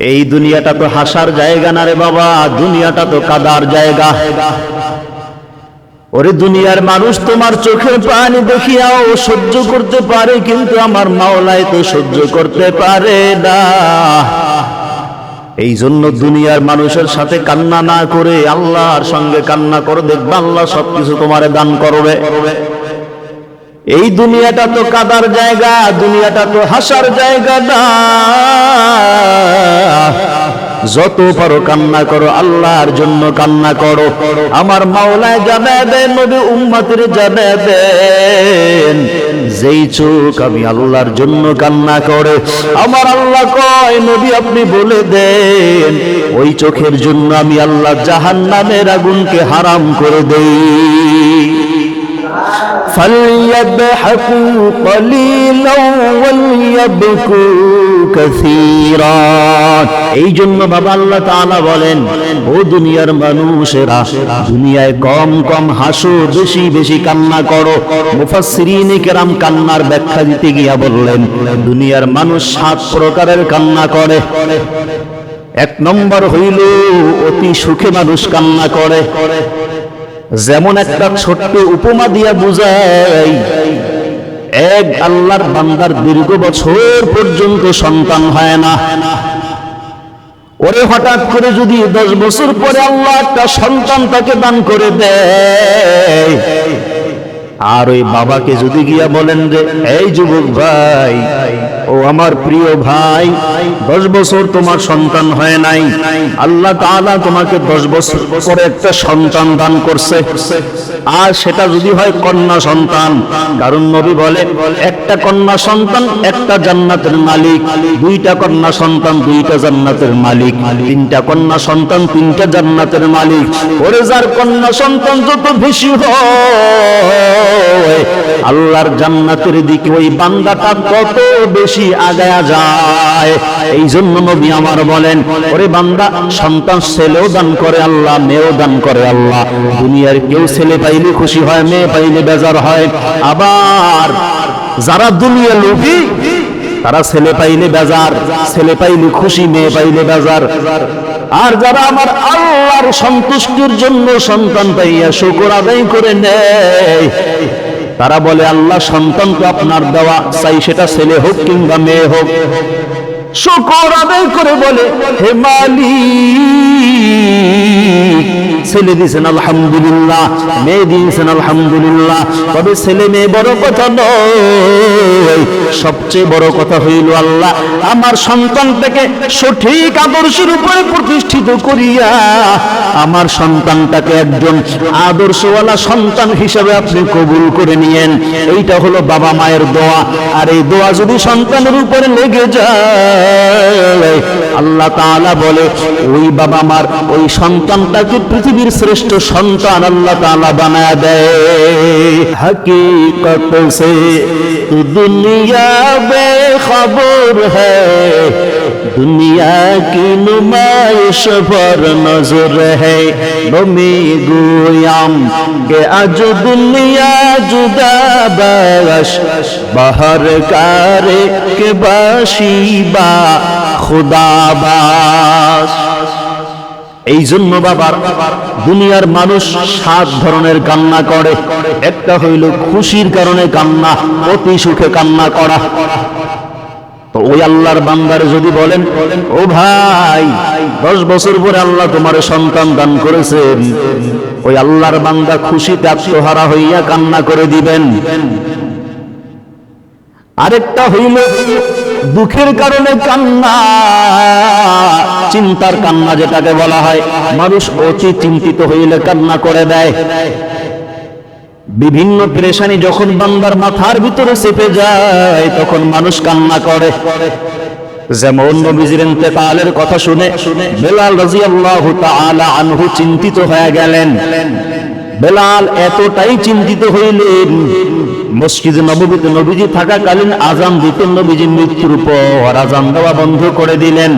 এই দুনিয়াটা তো হাসার জায়গা না রে বাবা, দুনিয়াটা তো কাদার জায়গা। ওরে দুনিয়ার মানুষ তোমার চোখের পানি দেখিয়াও সহ্য করতে পারে, কিন্তু আমার মাওলাই তো সহ্য করতে পারে না। এই জন্য দুনিয়ার মানুষের সাথে কান্না না করে আল্লাহর সঙ্গে কান্না করো, দেখবা আল্লাহ সবকিছু তোমারে দান করবে। এই দুনিয়াটা তো কাদার জায়গা, দুনিয়াটা তো হাসার জায়গা না। যত পারো কান্না করো, আল্লাহর জন্য কান্না করো। আমার মাওলায় জানায় দেন, নবী উম্মতের জানায় দেন, যেই চোখ আমি আল্লাহর জন্য কান্না করে, আমার আল্লাহ কয় নবী আপনি বলে দেন, ওই চোখের জন্য আমি আল্লাহ জাহান্নামের আগুনকে হারাম করে দেই। فَلْيَضْحَكُوا قَلِيلًا وَلْيَبْكُوا كَثِيرًا। এই জন্য বাবা আল্লাহ তাআলা বলেন, ও দুনিয়ার মানুষেরা, দুনিয়ায় কম কম হাসো, বেশি বেশি কান্না করো। মুফাসসিরিনে কেরাম কান্নার ব্যাখ্যা দিতে গিয়া বললেন, দুনিয়ার মানুষ 7 প্রকারের কান্না করে। 1 নম্বর হইল অতি সুখে মানুষ কান্না করে। যেমন একটা ছোট্ট উপমা দিয়া বুঝাই, এক আল্লাহর বান্দার দীর্ঘ বছর পর্যন্ত সন্তান হয় না, ওরে হঠাৎ করে যদি 10 বছর পরে আল্লাহ একটা সন্তান তাকে দান করে দেয়, আর ওই বাবাকে যদি গিয়া বলেন যে এই যুবক ভাই, ও আমার প্রিয় ভাই, 10 বছর তোমার সন্তান হয় নাই, আল্লাহ তাআলা তোমাকে 10 বছর পরে একটা সন্তান দান করছে, আর সেটা যদি হয় কন্যা সন্তান, কারণ নবী বলে একটা কন্যা সন্তান একটা জান্নাতের মালিক, 2টা কন্যা সন্তান 2টা জান্নাতের মালিক, 3টা কন্যা সন্তান 3টা জান্নাতের মালিক। ওরে যার কন্যা সন্তান যত বেশি হয়, আল্লাহর জান্নাতের দিকে ওই বান্দাটা কত বেশি আগায়া যায়। এই জন্য নবী আমার বলেন, ওরে বান্দা, সন্তান ছেলেও দান করে আল্লাহ, মেয়েও দান করে আল্লাহ। দুনিয়ার কেউ ছেলে পাইলে খুশি হয়, মেয়ে পাইলে বেজার হয়। আবার যারা দুনিয়া লোভী, তারা ছেলে পাইলে বেজার, ছেলে পাইলে খুশি, মেয়ে পাইলে বেজার। আর যারা আমার আল্লাহর সন্তুষ্টির জন্য সন্তান পাইয়া শুকর আদায় করে নেয়, তারা বলে আল্লাহ সন্তান তো আপনার দেওয়া, চাই সেটা ছেলে হোক কিংবা মেয়ে হোক। শুকর আদায় করে বলে, হে মালিক, ছেলে দিয়েছেন আলহামদুলিল্লাহ, মেয়ে দিয়েছেন আলহামদুলিল্লাহ, তবে ছেলে মেয়ে বড় কথা নয়, সবচেয়ে বড় কথা হইল আল্লাহ আমার সন্তানটাকে সঠিক আদর্শের উপরে প্রতিষ্ঠিত করিয়া আমার সন্তানটাকে একজন আদর্শওয়ালা সন্তান হিসাবে আপনি কবুল করে নিয়েন। এইটা হলো বাবা মায়ের দোয়া। আর এই দোয়া যদি সন্তানের উপরে লেগে যায়, আল্লাহ তাআলা বলে ওই বাবা মার ওই সন্তানটাকে পৃথিবীর শ্রেষ্ঠ সন্তান আল্লাহ তাআলা বানায় দেয়। হकीकत से तू दुनिया बेखबर है, दुनिया की नुमाइश पर नजर है, नमी गोयाम के आज दुनिया जुदा बाश, बाहर कारे के बाशिबा खुदा बाश। এই জন্য বাবার দুনিয়ার মানুষ 7 ধরনের কান্না করে। একটা হইল খুশির কারণে কান্না, অতি সুখে কান্না করা। তো ওই আল্লাহর বান্দারে যদি বলেন, ও ভাই, 10 বছর পরে আল্লাহ তোমার সন্তান দান করেছেন, ওই আল্লাহর বান্দা খুশিতে আত্মহারা হইয়া কান্না করে দিবেন। আরেকটা হইল দুঃখের কারণে কান্না, চিন্তার কান্না যেটাকে বলা হয়। মানুষ অতি চিন্তিত হইলে কান্না করে দেয়। বিভিন্ন পেরেশানি যখন বান্দার মাথার ভিতরে চেপে যায়, তখন মানুষ কান্না করে। যেমন নবীজির ইন্তেকালের কথা শুনে বেলাল রাদিয়াল্লাহু তাআলা আনহু চিন্তিত হয়ে গেলেন। বেলাল এতটাই চিন্তিত হইলেন, মসজিদে নববীতে নবীজি থাকাকালীন আজান দিতেন, নবীজি মৃত্যুর পর আজান দেওয়া বন্ধ করে দিলেন।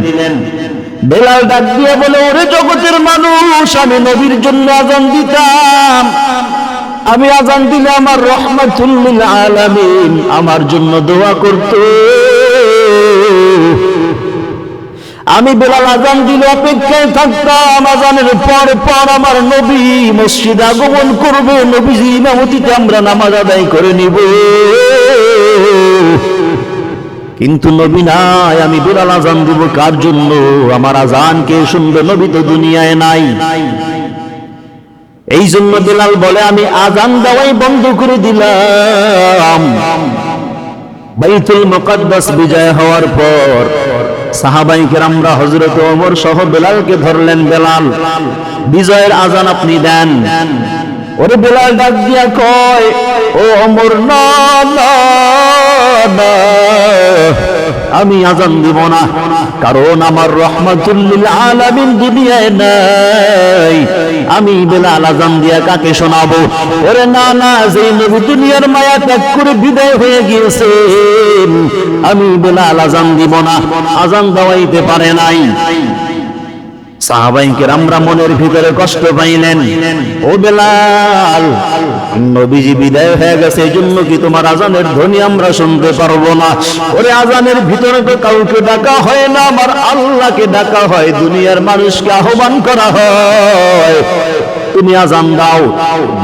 বেলাল ডাক দিয়ে বলে, ওরে জগতের মানুষ, আমি নবীর জন্য আজান দিতাম, আমি আজান দিলে আমার রহমাতুল লিল আলামিন আমার জন্য দোয়া করত, আমি বেলাল আজান দিল অপেক্ষায় থাকতাম, আজানের পর পর আমার নবী মসজিদে আগমন করবে, নবীজি ইমামতিতে আমরা নামাজ আদায় করে নিব। কিন্তু নবী নাই, আমি বেলাল আজান দিব কার জন্য? আমার আজান কে শুনবে? নবী তো দুনিয়ায় নাই। এই জন্য বেলাল বলে আমি আজান দেওয়াই বন্ধ করে দিলাম। বাইতুল মুকাদ্দাস বিজয় হওয়ার পর সাহাবায়ে কেরামরা হযরত ওমর সহ বেলালকে ধরলেন, বেলাল বিজয়ের আজান আপনি দেন। ওরে বেলাল ডাক দিয়া কয়, ও ওমর না না না, আমি আজান দিব না, কারণ আমার রাহমাতুল লিল আলামিন দুনিয়ায় নাই, আমি বেলাল আজান দিয়া কাকে শোনাবো? ওরে না না, যে নবী দুনিয়ার মায়া ত্যাগ করে বিদায় হয়ে গিয়েছেন, আমি বেলাল আজান দিব না। আজান দেওয়াইতে পারে নাই। সাহাবায়ে কেরামরা মনের ভিতরে কষ্ট পাইলেন, ও বেলাল নবীজি বিদায় হয়ে গেছে, এই জন্য কি তোমার আজানের ধ্বনি আমরা শুনতে পারবো না? ওরে আজানের ভিতরে তো কাউকে ডাকা হয় না, আমার আল্লাহকে ডাকা হয়, দুনিয়ার মানুষকে আহ্বান করা হয়, তুমি আজান দাও।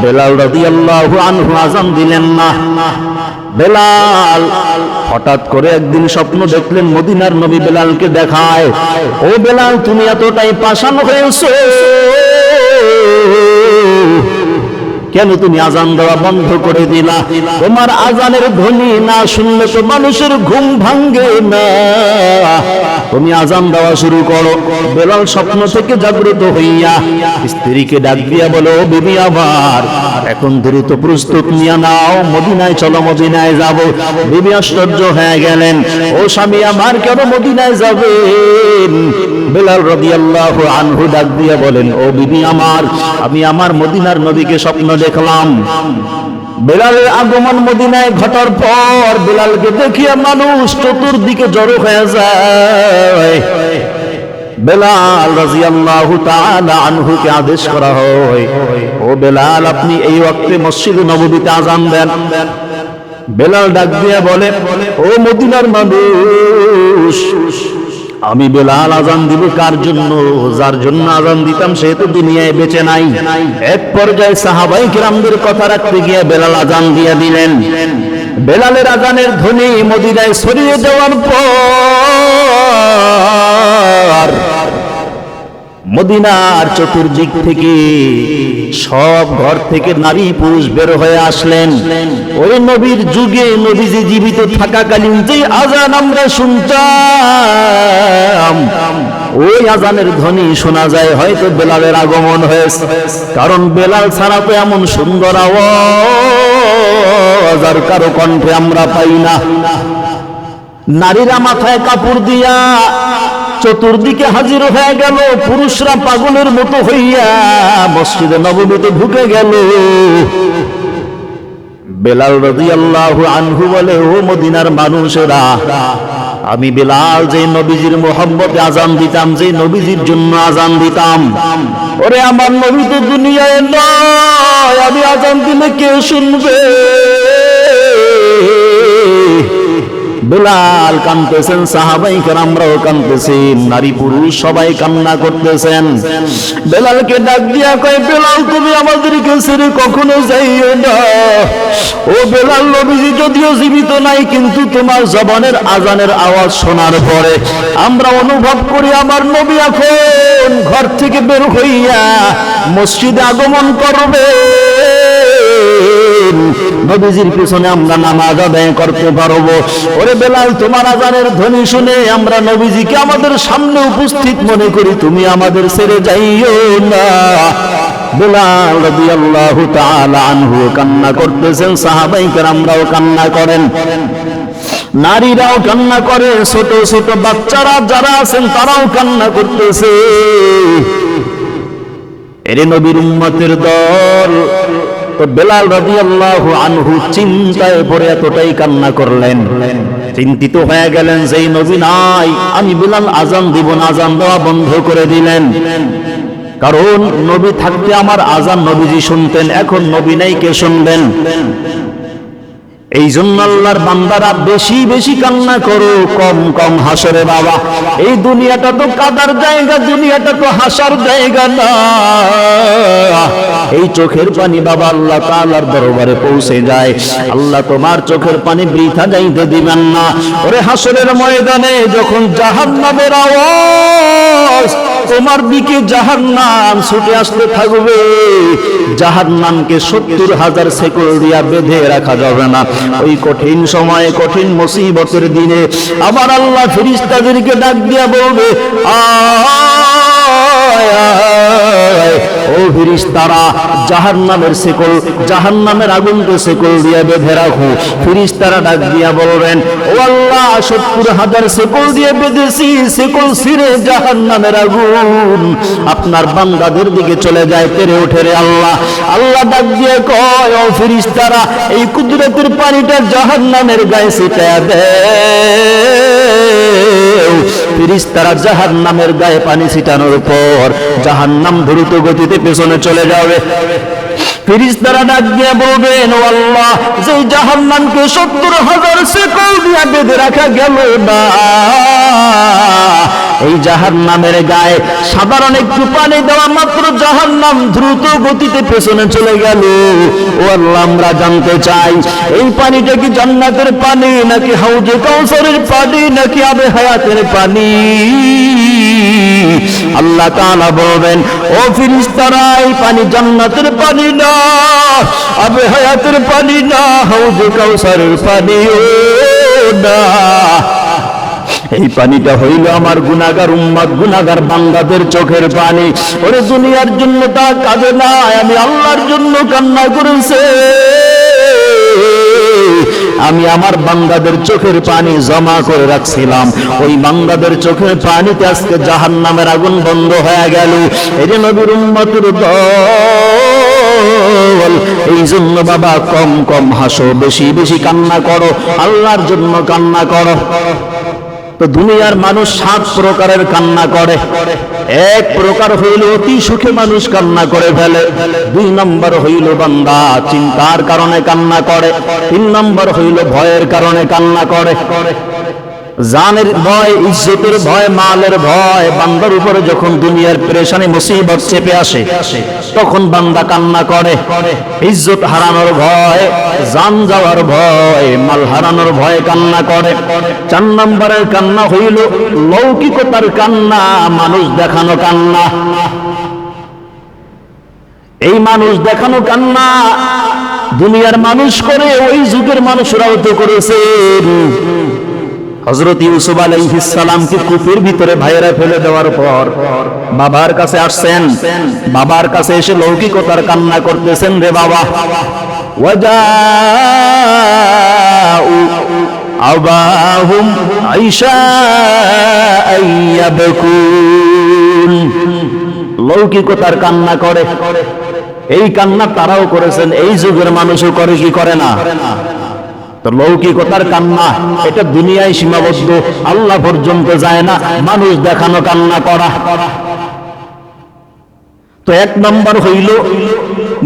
বেলাল রাদিয়াল্লাহু আনহু আজান দিলেন না। বেলাল হঠাৎ করে একদিন স্বপ্ন দেখলেন, মদিনার নবী বেলালকে দেখায়, ও বেলাল তুমি এতটাই পাষাণ হয়েছো, কেন তুমি আজান দেওয়া বন্ধ করে দিলা? তোমার আজানের ধ্বনি না শুনলে তো মানুষের ঘুম ভাঙ্গে না, তুমি আজান দেওয়া শুরু করো। বেলাল স্বপ্ন থেকে জাগ্রত হইয়া স্ত্রীকে ডাক দিয়া বলো, বিবি আমার এখন দ্রুত প্রস্তুত নিয়ে নাও, মদিনায় চলো, মদিনায় যাব। বিবি আশ্চর্য হয়ে গেলেন, ও স্বামী আমার কেন মদিনায় যাবেন? বেলাল রাদিয়াল্লাহু আনহু ডাক দিয়া বলেন, ও বিবি আমার, আমি আমার মদিনার নবীকে স্বপ্ন দেখলাম। বেলালের আগমন মদিনায় ঘটার পর বেলালকে দেখিয়া মানুষ চতুর্দিকে জড়ো হয়ে যায়। বেলাল রাদিয়াল্লাহু তাআলা আনহুকে আদেশ করা হয়, ও বেলাল আপনি এই ওয়াক্তে মসজিদে নববীতে আজান দেন। বেলাল ডাক দিয়া বলে, ও মদিনার মানুষ, আমি বেলাল আজান দিব কার জন্য? যার জন্য আজান দিতাম সে তো দুনিয়ায় বেঁচে নাই। এক পর্যায়ে সাহাবায়ে কেরামদের কথা রাখতে গিয়ে বেলাল আজান দিয়ে দিলেন। বেলালের আজানের ধ্বনি মদিনায় ছড়িয়ে যাওয়ার পর মদিনার চতুর্দিক থেকে সব ঘর থেকে নারী পুরুষ বের হয়ে আসলেন। ওই নবীর যুগে নবীজি জীবিত থাকাকালীন যে আজান আমরা শুনতাম, ওই আজানের ধ্বনি শোনা যায়, হয়তো বেলালের আগমন হয়েছে। কারণ বেলাল ছাড়া তো এমন সুন্দর আওয়াজ আর কারো কণ্ঠে আমরা পাই না। নারীরা মাথায় কাপড় দিয়া চতুর্দিকে হাজির হয়ে গেল, পুরুষরা পাগলের মতো হইয়া মসজিদে নববীতে ঢুকে গেল। বেলাল রাদিয়াল্লাহু আনহু বলে, ও মদিনার মানুষেরা, আমি বেলাল যে নবীজির মোহাব্বতে আজান দিতাম, যে নবীজির জন্য আজান দিতাম, ওরে আমার নবী তো দুনিয়ায় নয়, আমি আজান দিলে কে শুনবে? বেলাল কাঁদতেছেন, সাহাবায়ে কেরামরাও কাঁদতেছেন, নারী পুরুষ সবাই কান্না করতেছেন। বেলালকে ডাক দিয়া কয়, বেলাল তুমি আমাদেরকে ছেড়ে কখনো যাইও না। ও বেলাল, নবীজি যদিও জীবিত নাই, কিন্তু তোমার জবানের আজানের আওয়াজ শোনার পরে আমরা অনুভব করি আমার নবী এখন ঘর থেকে বের হইয়া মসজিদে আগমন করবে, নবীজির পিছনে আমরা নামাজ আদায় করতে পারবো। ওরে বেলাল, তোমার আজানের ধ্বনি শুনে আমরা নবীজিকে আমাদের সামনে উপস্থিত মনে করি, তুমি আমাদের ছেড়ে যাইও না। বেলাল রাদিয়াল্লাহু তাআলা আনহু কান্না করতেছেন, সাহাবায়ে কেরামরাও কান্না করেন, নারীরাও কান্না করে, ছোট ছোট বাচ্চারা যারা আছেন তারাও কান্না করতেছে। এরে নবীর উম্মতের দল। তো বেলাল রাদিয়াল্লাহু আনহু চিন্তায় পড়ে এতটাই কান্না করলেন, চিন্তিত হয়ে গেলেন, যেই নবী নাই আমি বেলাল আজান দিব না, আজান দেওয়া বন্ধ করে দিলেন। কারণ নবী থাকতে আমার আজান নবীজি শুনতেন, এখন নবী নাই, কে শুনবেন? এই জন্য আল্লাহর বান্দারা বেশি বেশি কান্না করো, কম কম হাসো রে বাবা। এই দুনিয়াটা তো কাদার জায়গা, দুনিয়াটা তো হাসার জায়গা না। এই চোখের পানি বাবা আল্লাহ তাআলার দরবারে পৌঁছে যায়। আল্লাহ তোমার চোখের পানি বৃথা যাইতে দিবেন না। ওরে হাসরের ময়দানে যখন জাহান্নামের আওয়াজ তোমার দিকে জাহান্নাম ছুটে আসতে থাকবে, জাহান্নামকে 70,000 শেকল দিয়া বেঁধে রাখা যাবে না। ওই কঠিন সময়ে, কঠিন মুসিবতের দিনে আমার আল্লাহ ফেরেশতাদেরকে ডাক দিয়া বলবে, ও ফেরেশতারা, জাহান্নামের শেকল, জাহান্নামের আগুনকে শেকল দিয়া বেঁধে রাখো। ফেরেশতারা ডাক দিয়া বলবেন, ও আল্লাহ 70,000 শেকল দিয়ে বেঁধেছি, শেকল ছিঁড়ে জাহান্নামের আগুন আপনার বান্দাদের দিকে চলে যায়, পেরে ওঠে রে আল্লাহ। আল্লাহ ডাক দিয়ে কয়, ও ফেরেশতারা, এই কুদরতের পানিটা জাহান্নামের গায়ে ছিটায়া দেও। ফেরেশতারা জাহান্নামের গায়ে পানি ছিটানোর পর জাহান্নাম দ্রুত গতিতে পেছনে চলে যাবে। ফেরেশতারা ডাক দিয়ে বলবেন, ও আল্লাহ, যে জাহান্নামকে 70,000 শেকল দিয়ে বেঁধে রাখা গেল না, এই জাহান্নামের গায়ে সাধারণ একটু পানি দেওয়া মাত্র জাহান্নাম দ্রুত গতিতে পেছনে চলে গেল। ও আল্লাহ, আমরা জানতে চাই এই পানিটা কি জান্নাতের পানি, নাকি হাউজে কাউসারের পানি, নাকি আবে হায়াতের পানি? আল্লাহ তাআলা বলবেন, ও ফেরেশতারা, এই পানি জান্নাতের পানি না, আবে হায়াতের পানি না, হাউজে কাউসারের পানিও না। এই পানিটা হইল আমার গুনাহগার উম্মত, গুনাহগার বান্দাদের চোখের পানি। ওরে দুনিয়ার জন্য তা কাঁদে না, আমি আল্লাহর জন্য কান্না করেছে। আমি আমার বান্দাদের চোখের পানি জমা করে রাখছিলাম, ওই বান্দাদের চোখের পানিতে আজকে জাহান্নামের আগুন বন্ধ হয়ে গেল। এই যে নবীর উম্মতের দল, এই জন্য বাবা কম কম হাসো, বেশি বেশি কান্না করো, আল্লাহর জন্য কান্না করো। তো দুনিয়ার মানুষ 7 প্রকারের কান্না করে। এক প্রকার হইল অতি সুখে মানুষ কান্না করে ফেলে। 2 নম্বর হইল বান্দা চিন্তার কারণে কান্না করে। 3 নম্বর হইল ভয়ের কারণে কান্না করে। জানের ভয়, ইজ্জতের ভয়, মালের ভয়, বান্দার উপরে যখন দুনিয়ার পেরেশানি মুসিবত চেপে আসে তখন বান্দা কান্না করে। ইজ্জত হারানোর ভয়, জান যাওয়ার ভয়, মাল হারানোর ভয় কান্না করে। 4 নম্বরের কান্না হইল লৌকিকতার কান্না, মানুষ দেখানো কান্না। এই মানুষ দেখানো কান্না দুনিয়ার মানুষ করে, ওই যুগের মানুষরাও তো করেছে। হযরত ইউসুফ আলাইহিস সালামকে কূপের ভিতরে ভাইয়েরা ফেলে দেওয়ার পর বাবার কাছে আসছেন। বাবার কাছে এসে লৌকিকতার কান্না করতেছেন, রে বাবা। ওয়াজাউ আবাহুম আইশাআন ইয়াবকুন, লৌকিকতার কান্না করে। এই কান্না তারাও করেছেন, এই যুগের মানুষও করে কি করে না? তো লৌকিকতার কান্না এটা দুনিয়ায় সীমাবদ্ধ, আল্লাহ পর্যন্ত যায় না, মানুষ দেখানো কান্না করা। তো 1 নম্বর হইল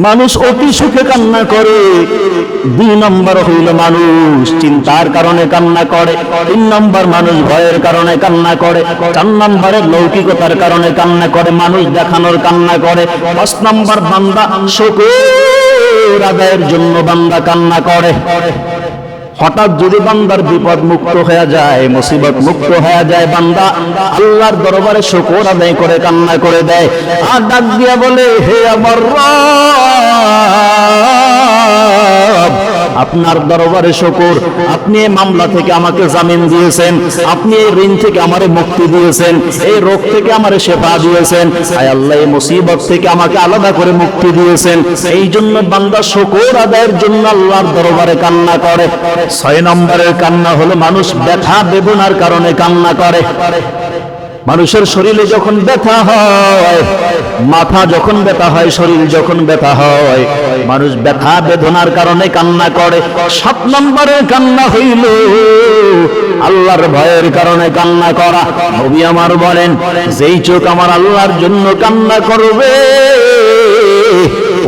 মানুষ অতি সুখে কান্না করে। 2 নম্বর হইল মানুষ চিন্তার কারণে কান্না করে। 3 নম্বর মানুষ ভয়ের কারণে কান্না করে। 4 নম্বরে লৌকিকতার কারণে কান্না করে, মানুষ দেখানোর কান্না করে। 5 নম্বর বান্দা শুকর আদায়ের জন্য বান্দা কান্না করে। হঠাৎ যদি বান্দার বিপদ মুক্ত হয়ে যায়, মুসিবত মুক্ত হয়ে যায়, বান্দা আল্লাহর দরবারে শুকর আদায় করে কান্না করে দেয়, আর ডাক দিয়া বলে, হে আমার রব, আপনার দরবারে শুকর, আপনি এই মামলা থেকে আমাকে জামিন দিয়েছেন, আপনি এই ঋণ থেকে আমারে মুক্তি দিয়েছেন, এই রোগ থেকে আমারে শেফা দিয়েছেন, আয় আল্লাহ এই মুসিবত থেকে আমাকে আলাদা করে মুক্তি দিয়েছেন। এই জন্য বান্দা শুকর আদায়ের জন্য আল্লাহর দরবারে কান্না করে। 6 নম্বরের কান্না হলো মানুষ ব্যথা বেদনার কারণে কান্না করে। মানুষের শরীরে যখন ব্যথা হয়, মাথা যখন ব্যথা হয়, শরীর যখন ব্যথা হয়, মানুষ ব্যথা বেদনার কারণে কান্না করে। 7 নম্বরের কান্না হইল আল্লাহর ভয়ের কারণে কান্না করা। নবী আমার বলেন, যেই চোখ আমার আল্লাহর জন্য কান্না করবে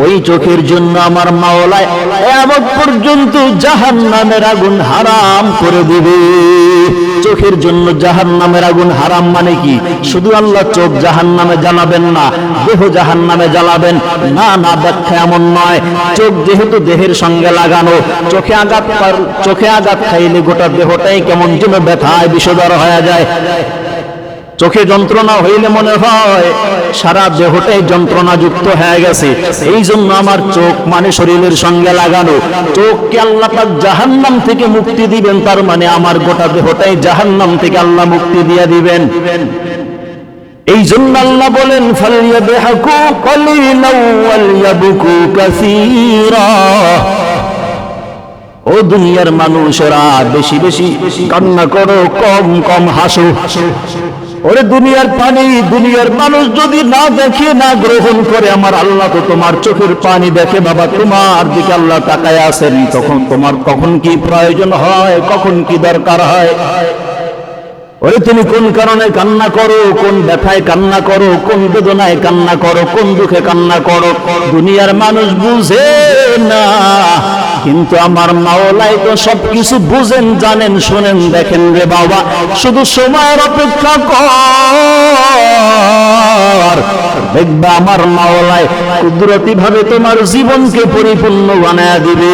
ওই চোখের জন্য আমার মাওলায় কিয়ামত পর্যন্ত জাহান্নামের আগুন হারাম করে দিবে। চোখের জন্য জাহান্নামের আগুন হারাম মানে কি? শুধু আল্লাহ চোখ জাহান্নামে জ্বালাবেন না, দেহ জাহান্নামে জ্বালাবেন না, না, ব্যাখ্যা এমন নয়। চোখ যেহেতু দেহের সঙ্গে লাগানো, চোখে আঘাত খাইলে গোটা দেহটাই কেমন যেন ব্যথায় বিষধর হয়ে যায়। চোখে যন্ত্রণা হইলে মনে হয় সারা দেহটাই যন্ত্রণাযুক্ত হয়ে গেছে। এই জন্য আমার চোখ মানে শরীরের সঙ্গে লাগানো। চোখকে আল্লাহ পাক জাহান্নাম থেকে মুক্তি দিবেন, তার মানে আমার গোটা দেহটাই জাহান্নাম থেকে আল্লাহ মুক্তি দিয়ে দিবেন। এই জন্য আল্লাহ বলেন ফালইয়াবহাকু কলিলাও ওয়ালইয়াবকু কাসীরা। ও দুনিয়ার মানুষেরা, বেশি বেশি কান্না করো, কম কম হাসো। ওরে দুনিয়ার পানি, দুনিয়ার মানুষ যদি না দেখে, না গ্রহণ করে, আমার আল্লাহ তো তোমার চোখের পানি দেখে বাবা। তোমার দিকে আল্লাহ তাকায় আছেন, তখন তোমার কখন কি প্রয়োজন হয়, কখন কি দরকার হয়। ওরে তুমি কোন কারণে কান্না করো, কোন ব্যথায় কান্না করো, কোন বেদনায় কান্না করো, কোন দুঃখে কান্না করো, দুনিয়ার মানুষ বুঝে না, কিন্তু আমার মাওলাই তো সবকিছু বুঝেন, জানেন, শোনেন, দেখেন রে বাবা। শুধু সময়ের অপেক্ষা কর, দেখবা আমার মাওলাই কুদরতি ভাবে তোমার জীবনকে পরিপূর্ণ বানায়া দিবে।